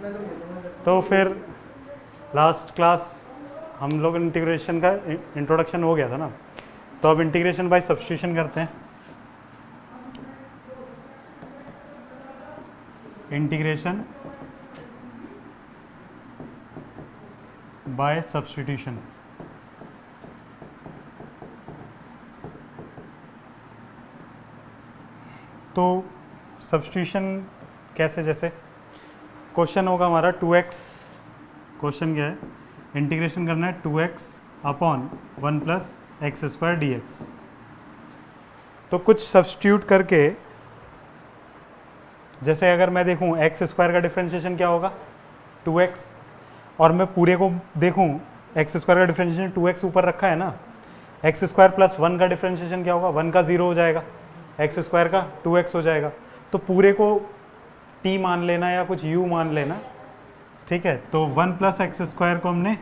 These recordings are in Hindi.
तो फिर लास्ट क्लास हम लोग इंटीग्रेशन का इंट्रोडक्शन हो गया था ना, तो अब इंटीग्रेशन बाय सब्स्टिट्यूशन करते हैं। Integration by substitution. तो सब्स्टिट्यूशन कैसे, जैसे क्वेश्चन होगा हमारा 2x, क्वेश्चन क्या है, इंटीग्रेशन करना है 2x upon 1 plus x square D x. तो कुछ सब्स्टिट्यूट करके, जैसे अगर मैं देखूं एक्स स्क्वायर का डिफरेंशिएशन क्या होगा 2x, और मैं पूरे को देखूं एक्स स्क्वायर का डिफरेंशिएशन 2x ऊपर रखा है ना, एक्स स्क्वायर प्लस 1 का डिफरेंशिएशन क्या होगा, 1 का 0 हो जाएगा, एक्स स्क्वायर का 2x हो जाएगा। तो पूरे को t मान लेना या कुछ u मान लेना, ठीक है। तो 1 प्लस एक्स स्क्वायर को हमने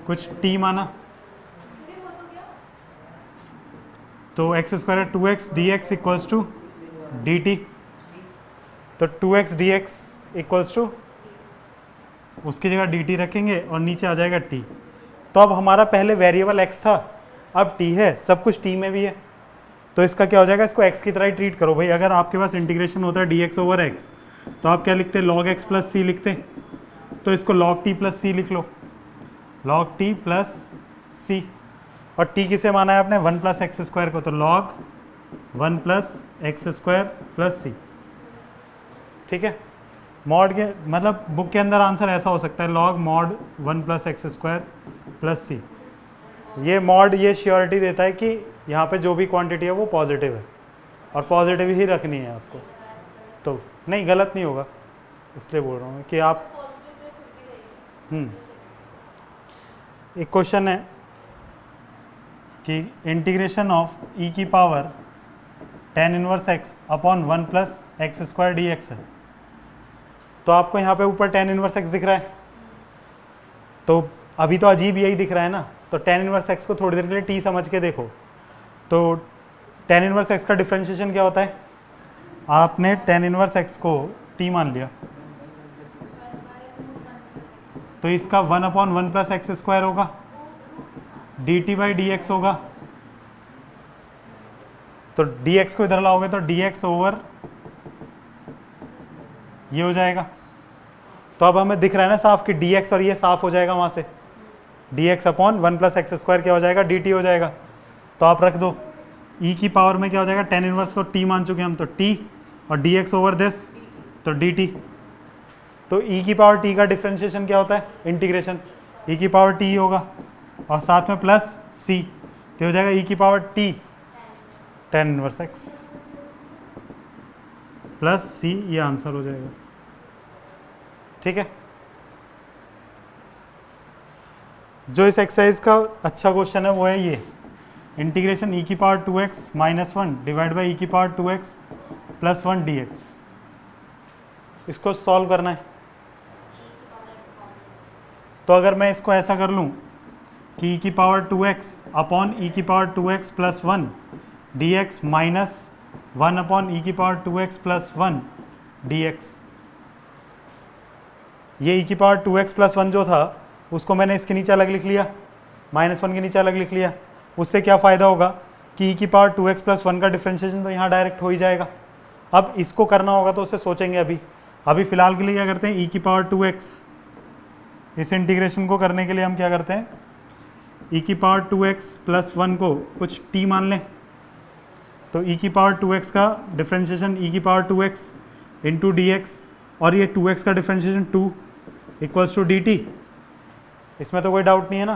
कुछ t माना, तो x square 2x dx equals to dt। तो 2x dx इक्वल्स टू, उसकी जगह dt रखेंगे और नीचे आ जाएगा t। तो अब हमारा पहले वेरिएबल x था, अब t है, सब कुछ t में भी है, तो इसका क्या हो जाएगा, इसको x की तरह ही ट्रीट करो भाई। अगर आपके पास इंटीग्रेशन होता है dx ओवर x, तो आप क्या लिखते, log x प्लस सी लिखते, तो इसको log t प्लस सी लिख लो, log t प्लस सी। और t किसे माना है आपने, 1 प्लस एक्स स्क्वायर को, तो log 1 plus x square plus c, ठीक है। मॉड के मतलब बुक के अंदर आंसर ऐसा हो सकता है, log mod 1 plus x square plus c. ये मॉड ये श्योरिटी देता है कि यहाँ पे जो भी क्वांटिटी है वो पॉजिटिव है, और पॉजिटिव ही रखनी है आपको, तो नहीं गलत नहीं होगा, इसलिए बोल रहा हूँ कि आप एक क्वेश्चन है कि इंटीग्रेशन ऑफ e की power tan inverse x upon 1 plus x square D x है। तो आपको यहाँ पे ऊपर tan इनवर्स x दिख रहा है, तो अभी तो अजीब यही दिख रहा है ना, तो tan इनवर्स x को थोड़ी देर के लिए t समझ के देखो। तो tan इनवर्स x का डिफरेंशिएशन क्या होता है, आपने tan इनवर्स x को t मान लिया, तो इसका 1 अपॉन 1 प्लस एक्स स्क्वायर होगा, dt बाई डी एक्स होगा। तो dx को इधर लाओगे तो dx ओवर ये हो जाएगा। तो अब हमें दिख रहा है ना साफ कि dx और ये साफ हो जाएगा, वहां से dx upon 1 plus x square क्या हो जाएगा, dt हो जाएगा। तो आप रख दो, e की पावर में क्या हो जाएगा, tan इनवर्स को t मान चुके हम, तो t और dx ओवर दिस, तो dt। तो e की पावर t का डिफरेंशिएशन क्या होता है, इंटीग्रेशन, e की पावर t होगा और साथ में प्लस c, तो हो जाएगा e की power t tan inverse x plus c, ये आंसर हो जाएगा, ठीक है। जो इस एक्सरसाइज का अच्छा क्वेश्चन है वो है ये, इंटीग्रेशन e की power 2x minus 1 divide by e की पावर 2x प्लस 1 dx। इसको सॉल्व करना है। तो अगर मैं इसको ऐसा कर लूँ कि e की पावर 2x अपॉन e की power 2x plus 1 dx minus 1 upon e की पावर 2x प्लस 1 dx, ये e की पावर 2x प्लस 1 जो था उसको मैंने इसके नीचे अलग लिख लिया, -1 के नीचे अलग लिख लिया। उससे क्या फ़ायदा होगा कि e की पावर 2x प्लस 1 का डिफरेंशिएशन तो यहाँ डायरेक्ट हो ही जाएगा। अब इसको करना होगा तो उससे सोचेंगे, अभी फ़िलहाल के लिए क्या करते हैं, e की पावर 2x, इस इंटीग्रेशन को करने के लिए हम क्या करते हैं, e की पावर 2x प्लस 1 को कुछ t मान लें, तो e की पावर 2x का डिफरेंशिएशन e की power 2x into d x, और ये 2x का डिफरेंशिएशन 2 इक्वल्स टू dt। इसमें तो कोई डाउट नहीं है ना,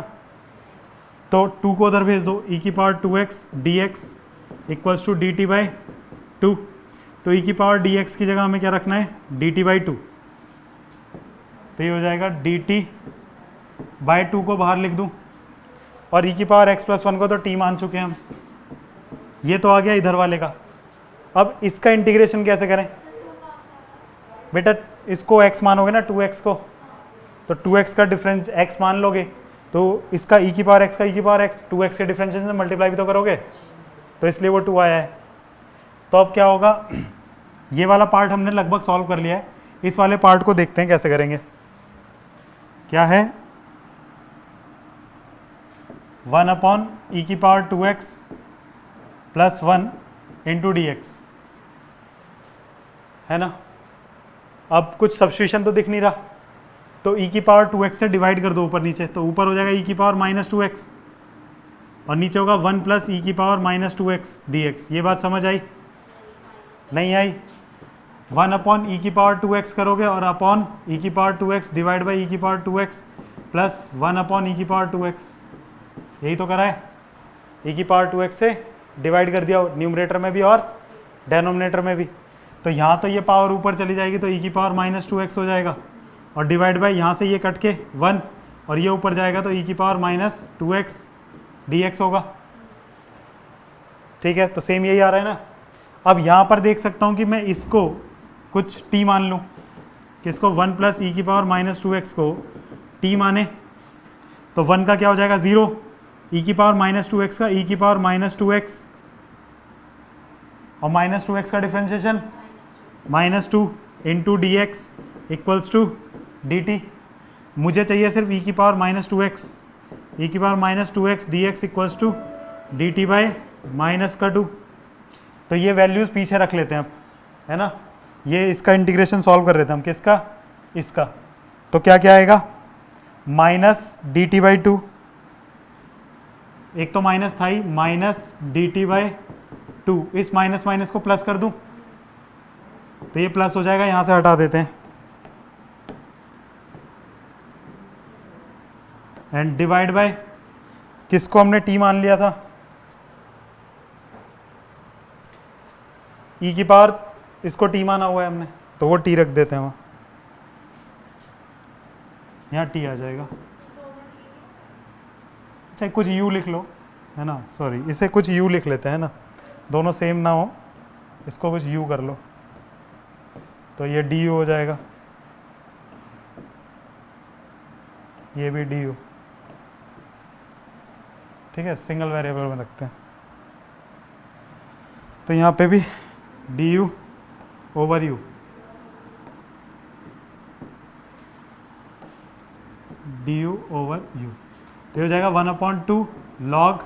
तो 2 को उधर भेज दो, e की power 2x dx equals to dt by 2। तो e की पावर dx की जगह हमें क्या रखना है, dt बाई 2, तो ये हो जाएगा dt बाई 2 को बाहर लिख दूँ, और e की पावर x प्लस 1 को तो t मान चुके हैं हम, ये तो आ गया इधर वाले का। अब इसका इंटीग्रेशन कैसे करें बेटा, इसको x मानोगे ना 2x को, तो 2x का डिफरेंस x मान लोगे, तो इसका e की पावर x का e की पावर x 2x के डिफरेंशिएशन से मल्टीप्लाई भी तो करोगे, तो इसलिए वो 2 आया है। तो अब क्या होगा, ये वाला पार्ट हमने लगभग सॉल्व कर लिया है, इस वाले पार्ट को देखते हैं कैसे करेंगे। क्या है 1 अपॉन ई की power 2x plus 1 into d x, है ना। अब कुछ सब्स्टिट्यूशन तो दिख नहीं रहा, तो e की पावर 2x से डिवाइड कर दो ऊपर नीचे, तो ऊपर हो जाएगा e की पावर माइनस 2x और नीचे होगा 1 प्लस ई की पावर माइनस 2x dx। ये बात समझ आई? नहीं आई? 1 अपॉन ई की पावर 2x करोगे और अपॉन ई की power 2x divide by E की पावर 2x प्लस 1 अपॉन ई की पावर 2x, यही तो करा है। ई की पावर 2x से डिवाइड कर दिया न्यूमरेटर में भी और डेनोमिनेटर में भी, तो यहाँ तो ये पावर ऊपर चली जाएगी तो ई की पावर माइनस 2x हो जाएगा और डिवाइड बाई यहाँ से ये कट के 1 और ये ऊपर जाएगा तो ई की पावर माइनस 2x dx होगा। ठीक है, तो सेम यही आ रहा है ना। अब यहाँ पर देख सकता हूँ कि मैं इसको कुछ t मान लूँ, किसको 1 प्लस ई की पावर माइनस 2x को t माने, तो 1 का क्या हो जाएगा 0, ई की पावर माइनस 2x का ई की पावर माइनस 2x और माइनस 2x का differentiation minus 2 into d x equals to d t. मुझे चाहिए सिर्फ ई की पावर माइनस 2x, ई की power minus 2x d x equals to d t by minus का 2। तो ये वैल्यूज़ पीछे रख लेते हैं अब, है ना। ये इसका इंटीग्रेशन सॉल्व कर रहे थे हम, किसका? इसका। तो क्या क्या आएगा माइनस डी टी बाई 2, एक तो माइनस था ही, माइनस डी टी बाई 2, इस माइनस माइनस को प्लस कर दूं तो ये प्लस हो जाएगा, यहाँ से हटा देते हैं एंड डिवाइड बाय किसको हमने t मान लिया था, e की पावर इसको t माना हुआ है हमने, तो वो t रख देते हैं वहाँ, यहाँ t आ जाएगा। अच्छा कुछ u लिख लो, है ना, सॉरी इसे कुछ u लिख लेते हैं ना, दोनों सेम ना हो, इसको कुछ u कर लो तो ये du हो जाएगा, ये भी du। ठीक है, सिंगल वेरिएबल में रखते हैं, तो यहाँ पे भी du over u, du over u, तो हो जाएगा 1/2 log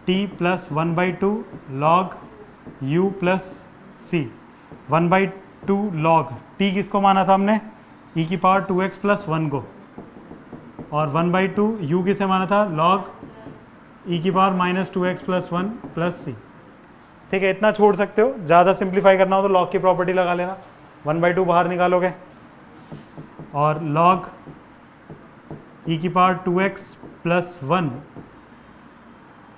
t plus 1/2 log u plus c। 1/2 log t किसको माना था हमने, e की पावर 2x प्लस 1 को, और 1/2 u किसे माना था, log e की power minus 2x plus 1 plus c। ठीक है, इतना छोड़ सकते हो, ज़्यादा सिंप्लीफाई करना हो तो log की प्रॉपर्टी लगा लेना, 1/2 बाहर निकालोगे और log e की पावर 2x प्लस 1,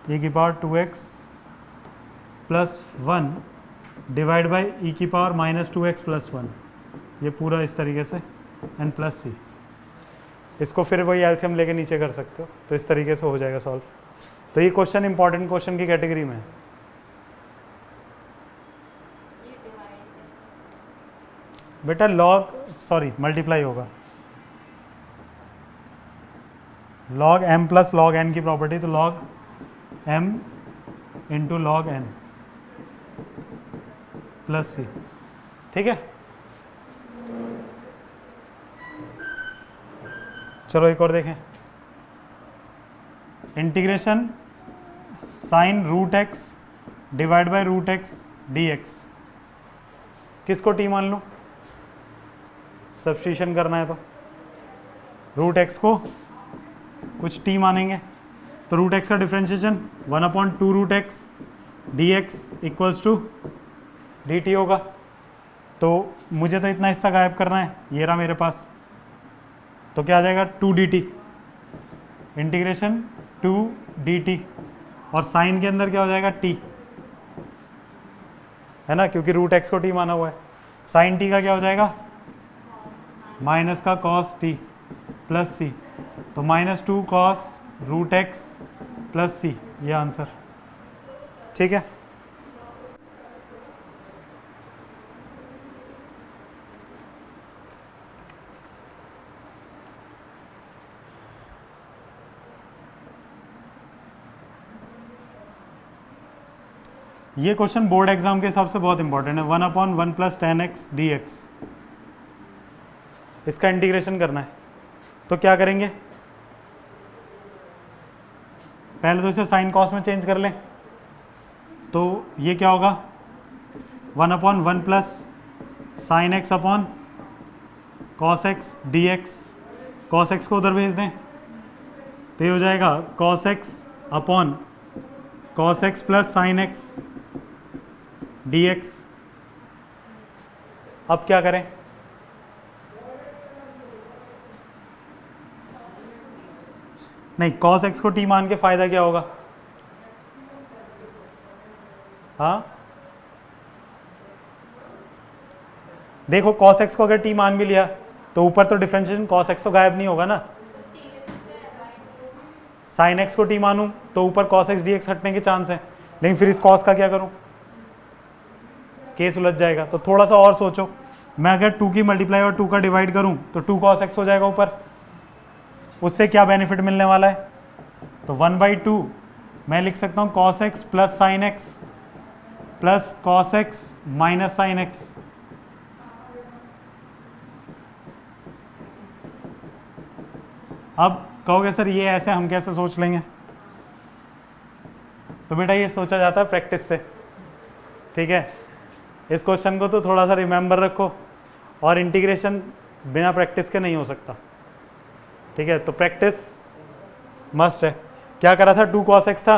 e की power 2x plus 1 divide by e की पावर माइनस 2x प्लस 1, ये पूरा इस तरीके से एंड प्लस c। इसको फिर वही एलसीएम लेके नीचे कर सकते हो, तो इस तरीके से हो जाएगा सॉल्व। तो ये क्वेश्चन इंपॉर्टेंट क्वेश्चन की कैटेगरी में है। बेटा लॉग सॉरी मल्टीप्लाई होगा, log m plus log n की प्रॉपर्टी, तो log m into log n plus c। ठीक है, चलो एक और देखें, integration sine root x divide by root x d x, किसको t मान लूँ, सब्स्टिट्यूशन करना है तो रूट एक्स को कुछ t मानेंगे, तो रूट एक्स का differentiation 1/2 root x d x equals to d t होगा। तो मुझे तो इतना हिस्सा गायब करना है, ये रहा मेरे पास, तो क्या आ जाएगा 2 D T, integration 2 D T, और साइन के अंदर क्या हो जाएगा t, है ना, क्योंकि रूट एक्स को t माना हुआ है। साइन t का क्या हो जाएगा माइनस का कॉस t प्लस c, तो -2 cos root x plus c, ये आंसर। ठीक है, ये क्वेश्चन बोर्ड एग्जाम के हिसाब से बहुत इंपॉर्टेंट है। 1/1 प्लस 10x dx, इसका इंटीग्रेशन करना है। तो क्या करेंगे, पहले तो इसे साइन कॉस में चेंज कर लें, तो ये क्या होगा 1/1 plus sine x upon cos x d x. Cos x को उधर भेज दें तो ये हो जाएगा cos x upon cos x plus sine x d x. अब क्या करें, नहीं कॉस एक्स को टी मान के फायदा क्या होगा, हाँ देखो कॉस एक्स को अगर टी मान भी लिया तो ऊपर तो डिफरेंशिएशन कॉस एक्स तो गायब नहीं होगा ना, साइन एक्स को टी मानूं तो ऊपर कॉस एक्स डी एक्स हटने के चांस है, लेकिन फिर इस कॉस का क्या करूं, केस उलझ जाएगा। तो थोड़ा सा और सोचो, मैं अगर 2 की मल्टीप्लाई और 2 का डिवाइड करूं तो 2 कॉस एक्स हो जाएगा ऊपर, उससे क्या बेनिफिट मिलने वाला है, तो 1/2 मैं लिख सकता हूं cos x plus sine x plus cos x minus sine x. अब कहोगे सर ये ऐसे हम कैसे सोच लेंगे, तो बेटा ये सोचा जाता है प्रैक्टिस से, ठीक है। इस क्वेश्चन को तो थोड़ा सा रिमेंबर रखो, और इंटीग्रेशन बिना प्रैक्टिस के नहीं हो सकता, ठीक है। तो प्रैक्टिस मस्ट है। क्या करा था, 2 cos x था,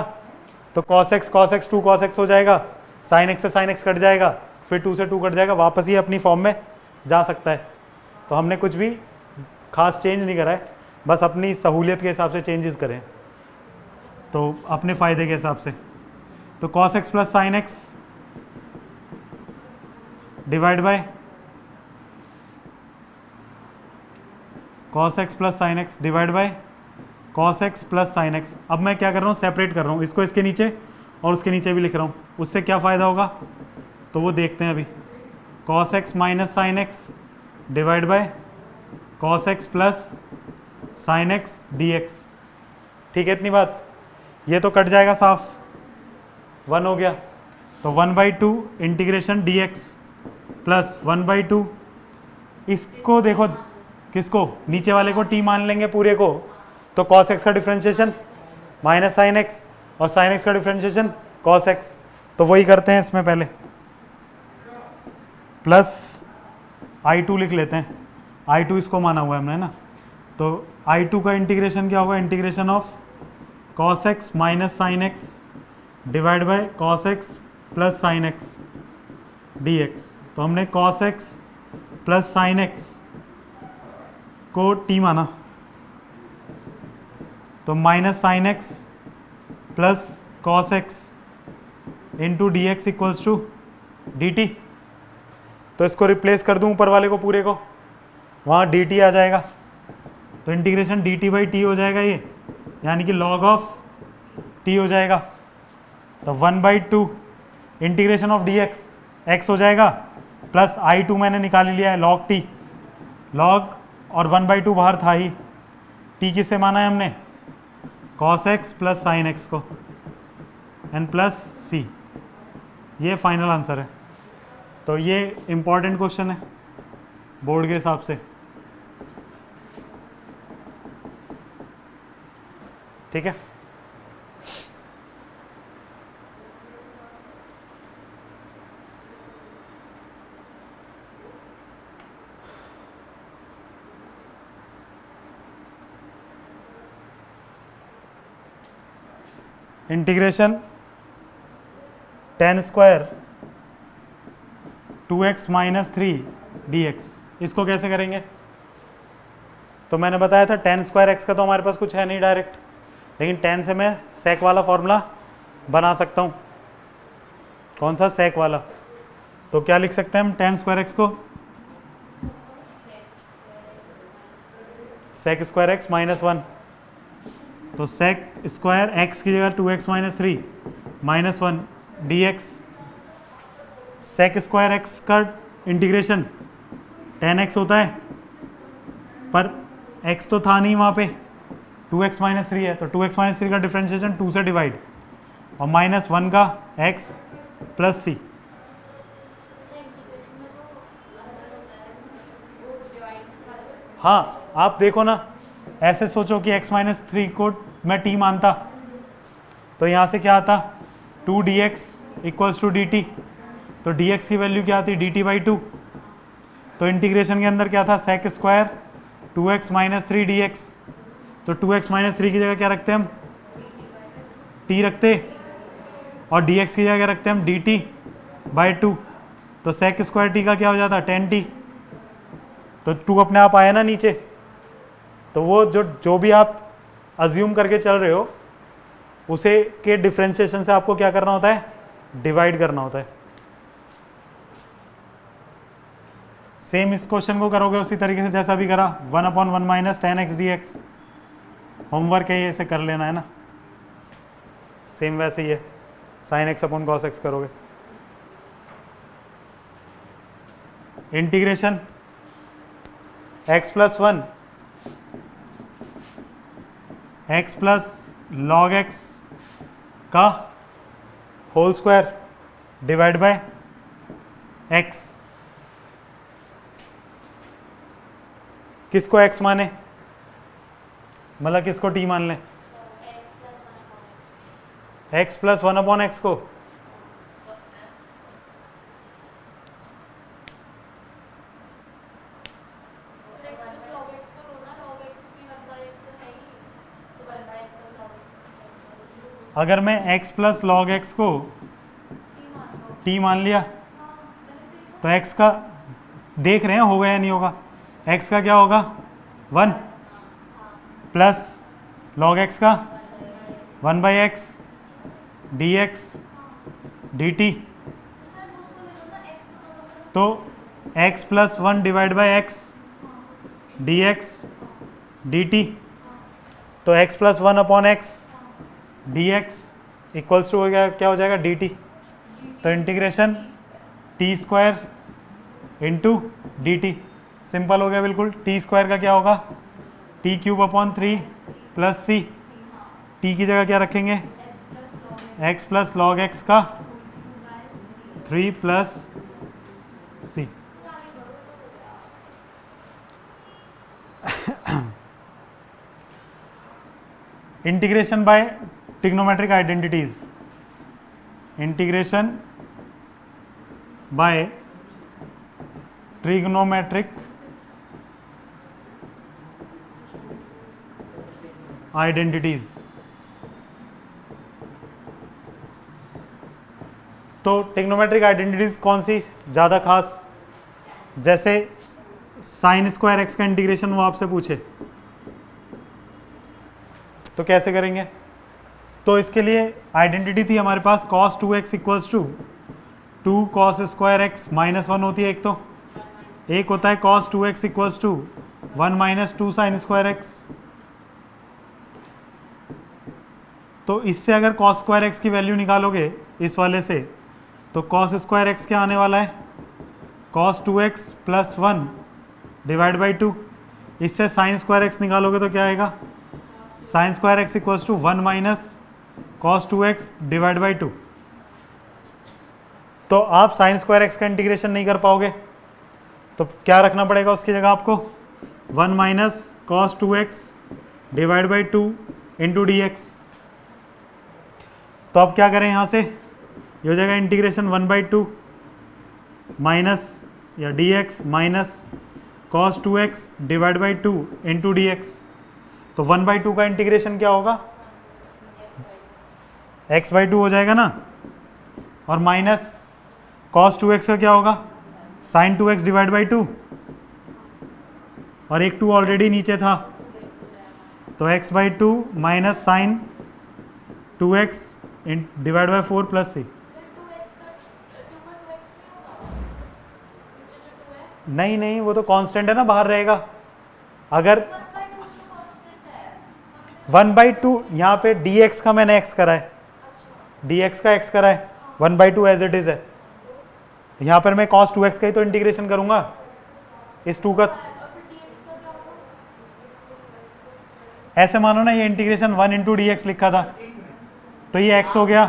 तो cos x 2 cos x हो जाएगा, sin x से sin x कट जाएगा, फिर 2 से 2 कट जाएगा, वापस ये अपनी फॉर्म में जा सकता है। तो हमने कुछ भी खास चेंज नहीं करा है, बस अपनी सहूलियत के हिसाब से चेंजेस करें, तो अपने फ़ायदे के हिसाब से। तो cos x plus sine x divide by cos x plus sine x divide by cos x plus sine x. अब मैं क्या कर रहा हूँ, सेपरेट कर रहा हूँ इसको, इसके नीचे और उसके नीचे भी लिख रहा हूँ, उससे क्या फ़ायदा होगा तो वो देखते हैं अभी। cos x minus sine x divide by cos x plus sine x d x, ठीक है। इतनी बात, ये तो कट जाएगा साफ, 1 हो गया, तो 1/2 इंटीग्रेशन डी एक्स प्लस 1/2, इसको देखो किसको, नीचे वाले को टी मान लेंगे पूरे को, तो cos x का डिफ्रेंशिएशन माइनस साइन एक्स और साइन एक्स का डिफ्रेंशिएशन cos x, तो वही करते हैं इसमें, पहले प्लस I2 लिख लेते हैं, I2 इसको माना हुआ है हमने ना, तो I2 का इंटीग्रेशन क्या होगा, integration of cos x minus sine x divide by cos x plus sine x d x. तो हमने cos x plus sine x को टी माना, तो minus sine x plus cos x into d x equals to d t. तो इसको रिप्लेस कर दूं ऊपर वाले को पूरे को, वहाँ डी टी आ जाएगा, तो integration D t by T हो जाएगा ये, यानी कि लॉग ऑफ टी हो जाएगा। तो 1/2 integration of D x, x हो जाएगा, प्लस I2 मैंने निकाल लिया है लॉग टी, लॉग और 1/2 बाहर था ही, टी किससे माना है हमने, cos x plus sine x को, एंड प्लस सी। ये फाइनल आंसर है। तो ये इंपॉर्टेंट क्वेश्चन है बोर्ड के हिसाब से, ठीक है। Integration tan square 2x minus 3 dx, इसको कैसे करेंगे, तो मैंने बताया था tan स्क्वायर x का तो हमारे पास कुछ है नहीं डायरेक्ट, लेकिन tan से मैं sec वाला फॉर्मूला बना सकता हूँ। कौन सा, sec वाला। तो क्या लिख सकते हैं हम tan स्क्वायर x को, sec स्क्वायर x माइनस 1, तो sec स्क्वायर x की जगह 2x minus 3 minus 1 dx। sec square x का इंटीग्रेशन tan x होता है, पर x तो था नहीं वहाँ पे, 2x माइनस 3 है, तो 2x माइनस 3 का डिफ्रेंशिएशन 2 से डिवाइड, और माइनस 1 का x प्लस सी। हाँ आप देखो ना, ऐसे सोचो कि x-3 को मैं t मानता, तो यहाँ से क्या आता 2 dx इक्वल्स टू dt, तो dx की वैल्यू क्या आती dt/2। तो इंटीग्रेशन के अंदर क्या था sec स्क्वायर 2x - 3 dx, तो 2x - 3 की जगह क्या रखते हम t रखते, और dx की जगह क्या रखते हम dt/2, तो sec स्क्वायर t का क्या हो जाता 10t, तो 2 अपने आप आया ना नीचे। तो वो जो भी आप अज्यूम करके चल रहे हो उसे के डिफ्रेंशिएशन से आपको क्या करना होता है, डिवाइड करना होता है। सेम इस क्वेश्चन को करोगे उसी तरीके से जैसा भी करा, 1/1 - 10x dx। होमवर्क है ये, इसे कर लेना है ना, सेम वैसे ही है, sin x cos x करोगे। Integration x + 1 x + log x का whole square divide by x। किसको x माने, मतलब किसको t मान लें, x + 1/x को, अगर मैं x + log x को t मान लिया तो x का देख रहे हैं होगा या नहीं होगा, x का क्या होगा 1 प्लस log x का 1/x dx dt, तो x + 1 divide by x dx dt, तो x + 1/x dx equals to हो गया, क्या हो जाएगा dt, तो integration t² into dt, simple हो गया बिल्कुल। t² का क्या होगा t³ + 3 + c, t की जगह क्या रखेंगे x + log x का 3 + c। Integration by trigonometric identities, integration by trigonometric identities. तो ट्रिग्नोमेट्रिक आइडेंटिटीज कौन सी ज़्यादा खास, जैसे sin² x का इंटीग्रेशन वो आपसे पूछे तो कैसे करेंगे, तो इसके लिए आइडेंटिटी थी हमारे पास cos 2x equals to 2 cos² x -1 होती है, एक होता है cos 2x equals to 1 - 2 sin² x। तो इससे अगर cos² x की वैल्यू निकालोगे इस वाले से, तो cos² x क्या आने वाला है cos 2x + 1 डिवाइड बाई 2, इससे sin² x निकालोगे तो क्या आएगा sin² x equals to 1 - cos 2x divide by 2। तो आप sin² x का इंटीग्रेशन नहीं कर पाओगे, तो क्या रखना पड़ेगा उसकी जगह आपको 1 - cos 2x divide by 2 into dx। तो अब क्या करें यहाँ से, ये हो जाएगा इंटीग्रेशन 1/2 माइनस या dx minus cos 2x divide by 2 into dx। तो 1/2 का इंटीग्रेशन क्या होगा x/2 हो जाएगा ना, और माइनस cos 2x का क्या होगा sin 2x डिवाइड बाई 2, और एक 2 ऑलरेडी नीचे था, तो x/2 minus sin 2x divide by 4 + c। नहीं नहीं, वो तो कांस्टेंट है ना, बाहर रहेगा। अगर 1/2 यहाँ पे dx का मैंने x करा है, dx का x करा है, 1/2 एज इट इज है। यहाँ पर मैं cos 2x का ही तो इंटीग्रेशन करूंगा, इस 2 का। ऐसे मानो ना ये इंटीग्रेशन 1 इंटू dx लिखा था, तो ये x हो गया,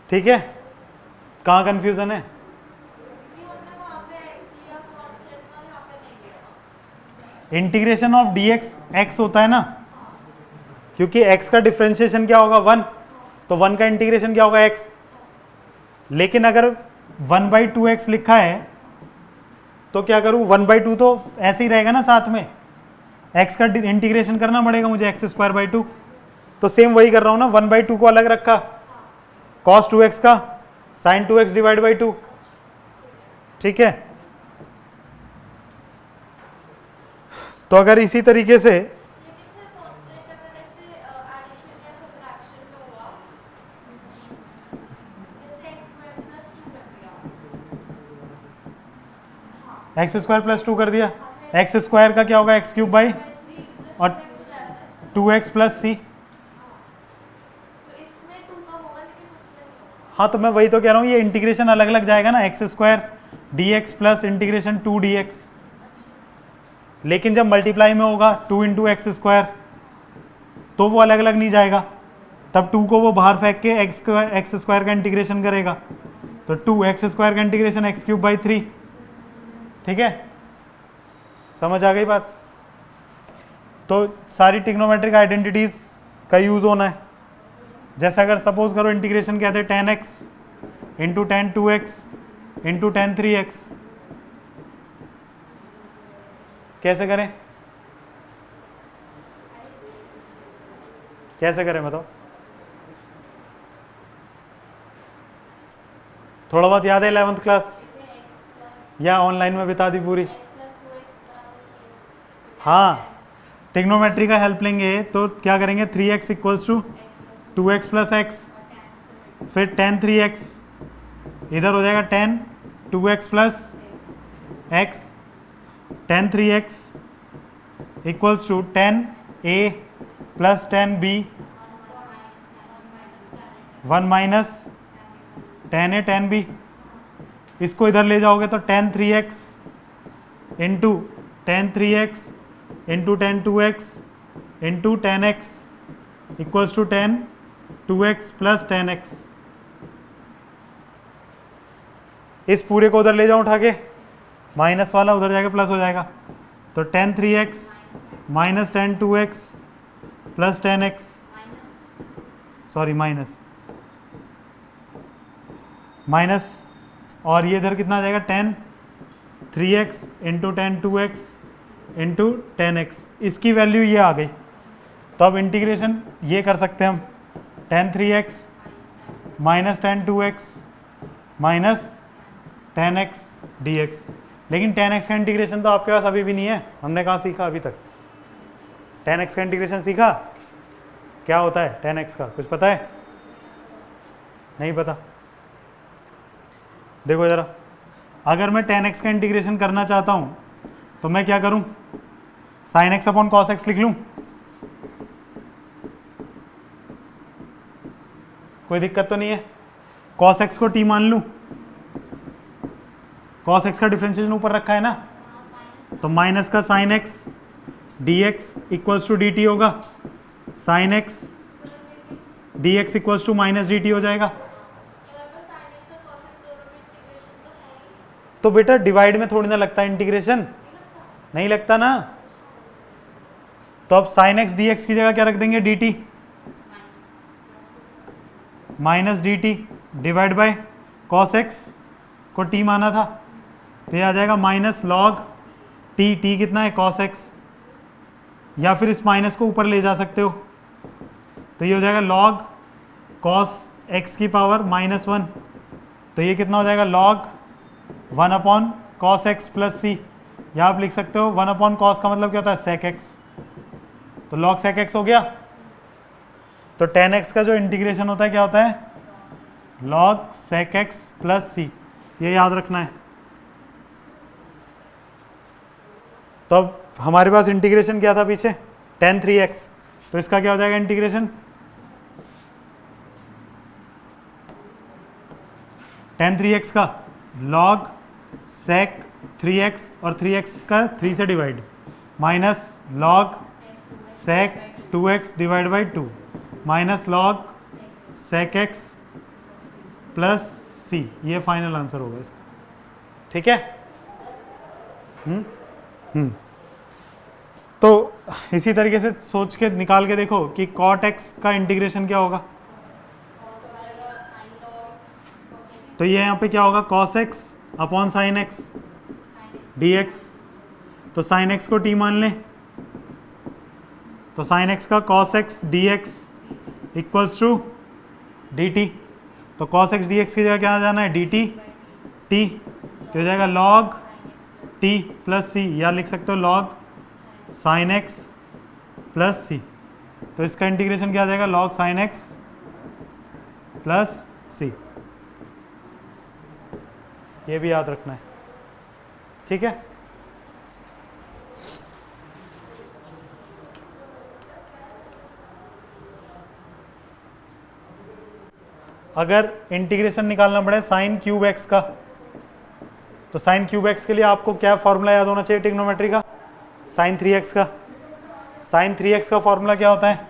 ठीक है, कहाँ कंफ्यूजन है? इंटीग्रेशन ऑफ dx x होता है ना, क्योंकि x का डिफरेंशिएशन क्या होगा 1, तो 1 का इंटीग्रेशन क्या होगा x। लेकिन अगर 1/2x लिखा है तो क्या करूं, 1/2 तो ऐसे ही रहेगा ना साथ में, x का इंटीग्रेशन करना पड़ेगा मुझे x²/2। तो सेम वही कर रहा हूं ना, 1/2 को अलग रखा, cos 2x का sin 2x डिवाइड बाई 2। ठीक है, तो अगर इसी तरीके से x² + 2 कर दिया, x² का क्या होगा x³ और 2x + c। हाँ, तो मैं वही तो कह रहा हूँ, ये इंटीग्रेशन अलग अलग जाएगा ना, x² dx + इंटीग्रेशन 2 dx। लेकिन जब मल्टीप्लाई में होगा 2 × x², तो वो अलग अलग नहीं जाएगा, तब 2 को वो बाहर फेंक के x² का इंटीग्रेशन करेगा, तो 2x² का इंटीग्रेशन x³/3। ठीक है, समझ आ गई बात? तो सारी ट्रिग्नोमेट्रिक आइडेंटिटीज का यूज होना है। जैसे अगर सपोज करो इंटीग्रेशन कहते हैं 10x × tan 2x × tan 3x, कैसे करें? कैसे करें बताओ? थोड़ा बहुत याद है 11th क्लास या ऑनलाइन में बिता दी पूरी? हाँ, ट्रिग्नोमेट्री का हेल्प लेंगे तो क्या करेंगे, 3x = 2x + x, फिर tan 3x, इधर हो जाएगा tan 2x + x, tan 3x = tan a + tan b, 1 - tan a tan b। इसको इधर ले जाओगे तो tan 3x × tan 3x × tan 2x × tan x = tan 2x + tan x। इस पूरे को उधर ले जाऊं उठा के, माइनस वाला उधर जाके प्लस हो जाएगा, तो tan 3x - tan 2x + tan x, sorry minus, और ये इधर कितना आ जाएगा, tan 3x × tan 2x × tan x। इसकी वैल्यू ये आ गई, तो अब इंटीग्रेशन ये कर सकते हैं हम, tan 3x - tan 2x - tan x dx। लेकिन tan x का इंटीग्रेशन तो आपके पास अभी भी नहीं है, हमने कहाँ सीखा अभी तक? tan x का इंटीग्रेशन सीखा? क्या होता है tan x का, कुछ पता है? नहीं पता? देखो जरा, अगर मैं tan x का इंटीग्रेशन करना चाहता हूं तो मैं क्या करूं, sin x / cos x लिख लूं? कोई दिक्कत तो नहीं है? cos x को t मान लूं? cos x का डिफरेंशिएशन ऊपर रखा है ना, तो माइनस का sin x dx = dt होगा, sin x dx = -dt हो जाएगा। तो बेटा डिवाइड में थोड़ी ना लगता है इंटीग्रेशन, नहीं लगता ना, तो अब sin x dx की जगह क्या रख देंगे, dt -dt divide by cos x को t माना था, तो ये आ जाएगा -log t, t कितना है cos x, या फिर इस माइनस को ऊपर ले जा सकते हो, तो ये हो जाएगा log cos x की पावर -1, तो ये कितना हो जाएगा log 1 / cos x + c, या आप लिख सकते हो 1 / cos का मतलब क्या होता है, sec x, तो log sec x हो गया। तो tan x का जो इंटीग्रेशन होता है क्या होता है, log sec x + c, ये याद रखना है। तो अब हमारे पास इंटीग्रेशन क्या था पीछे, tan 3x, तो इसका क्या हो जाएगा इंटीग्रेशन, tan 3x का log sec 3x, और 3x का 3 से divide, minus log sec 2x divide by 2 minus log sec x plus c, ये फाइनल आंसर होगा इसका। ठीक है। तो इसी तरीके से सोच के निकाल के देखो कि cot x का इंटीग्रेशन क्या होगा। तो ये यहाँ पे क्या होगा, cos x upon sine x dx। तो साइन x को t मान लें, तो साइन x का cos x dx equals to dt। तो cos x dx की जगह क्या आ जाना है, dt t, तो हो जाएगा log t प्लस सी, या लिख सकते हो log साइन x प्लस सी। तो इसका इंटीग्रेशन क्या आ जाएगा, log sign x plus c. ये भी याद रखना है। ठीक है। अगर इंटीग्रेशन निकालना पड़े साइन क्यूब एक्स का, तो साइन क्यूब एक्स के लिए आपको क्या फॉर्मूला याद होना चाहिए ट्रिग्नोमेट्री का, साइन 3x का। साइन 3x का फॉर्मूला क्या होता है,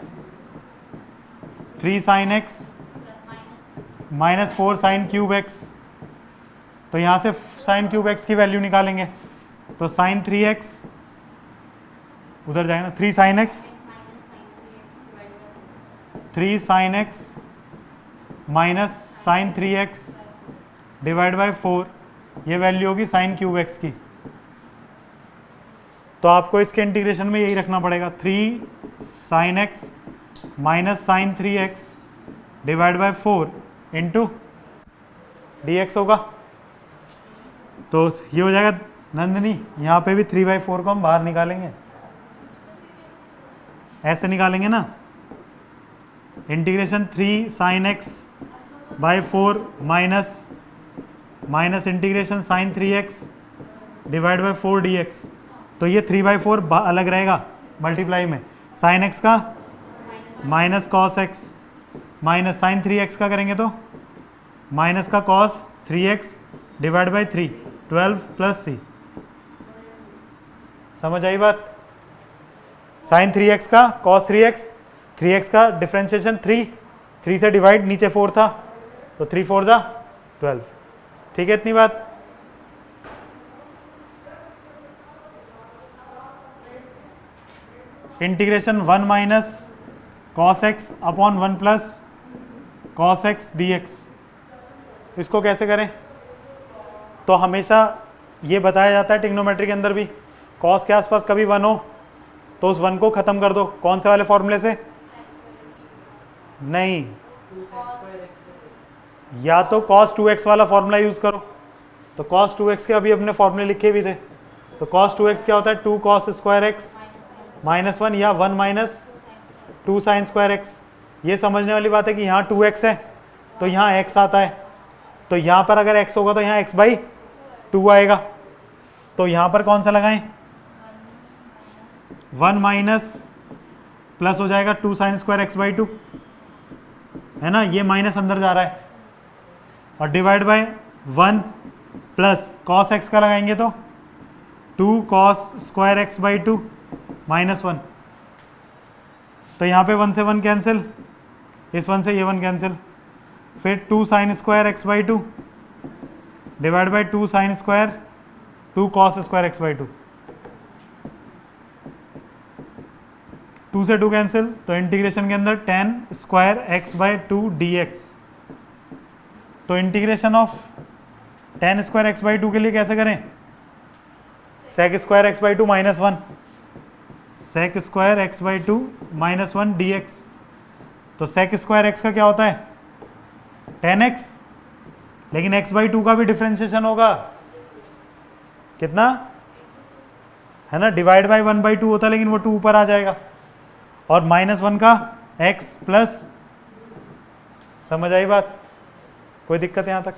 3 sine x minus 4 sine cube x. तो यहाँ से साइन क्यूब एक्स की वैल्यू निकालेंगे, तो साइन 3x उधर जाएगा ना, 3 sine x, 3 sine x minus sine 3x divide by 4, ये वैल्यू होगी साइन क्यूब एक्स की। तो आपको इसके इंटीग्रेशन में यही रखना पड़ेगा, 3 sine x minus sine 3x divide by 4 into dx होगा। तो ये हो जाएगा नंदनी, यहाँ पे भी 3/4 को हम बाहर निकालेंगे, ऐसे निकालेंगे ना, integration 3 sine x by 4 minus integration sine 3x divide by 4 dx। तो ये 3/4 अलग रहेगा मल्टीप्लाई में, साइन एक्स का minus cos x minus sine 3x का करेंगे तो माइनस का कॉस 3x डिवाइड बाई 3, 12 प्लस सी। समझ आई बात। साइन 3x का कॉस 3x का डिफ्रेंशिएशन 3 से डिवाइड, नीचे 4 था तो 3 4 जा 12। ठीक है, इतनी बात। Integration 1 minus cos x upon 1 plus cos x dx, इसको कैसे करें। तो हमेशा ये बताया जाता है ट्रिग्नोमेट्री के अंदर भी, कॉस के आसपास कभी 1 हो तो उस 1 को खत्म कर दो। कौन से वाले फॉर्मूले से, नहीं, या तो cos 2x वाला फॉर्मूला यूज करो। तो cos 2x के अभी अपने फॉर्मूले लिखे भी थे। तो cos 2x क्या होता है, 2 cos स्क्वायर एक्स माइनस 1 या 1 माइनस 2 साइन स्क्वायर एक्स। ये समझने वाली बात है कि यहाँ 2x है तो यहाँ x आता है, तो यहाँ पर अगर x होगा तो यहाँ x/2 आएगा। तो यहाँ पर कौन सा लगाएं, 1 माइनस प्लस हो जाएगा 2 साइन स्क्वायर x/2, है ना, ये माइनस अंदर जा रहा है, और divide by 1 plus cos x का लगाएंगे तो 2 कॉस स्क्वायर x/2 माइनस 1। तो यहाँ पे 1 से 1 कैंसिल, इस 1 से ये 1 कैंसिल, फिर 2 sine square x/2 divide by 2 sine square 2 cos square x/2, 2 से 2 कैंसिल, तो इंटीग्रेशन के अंदर tan स्क्वायर x/2 dx। तो integration of tan square x/2 के लिए कैसे करें, sec square x/2 minus 1, sec square x/2 minus 1 dx। तो sec स्क्वायर x का क्या होता है, tan x, लेकिन x/2 का भी डिफ्रेंशिएशन होगा कितना, है ना, डिवाइड बाई 1/2 होता है, लेकिन वो 2 ऊपर आ जाएगा, और माइनस 1 का x प्लस। समझ आई बात, कोई दिक्कत यहाँ तक।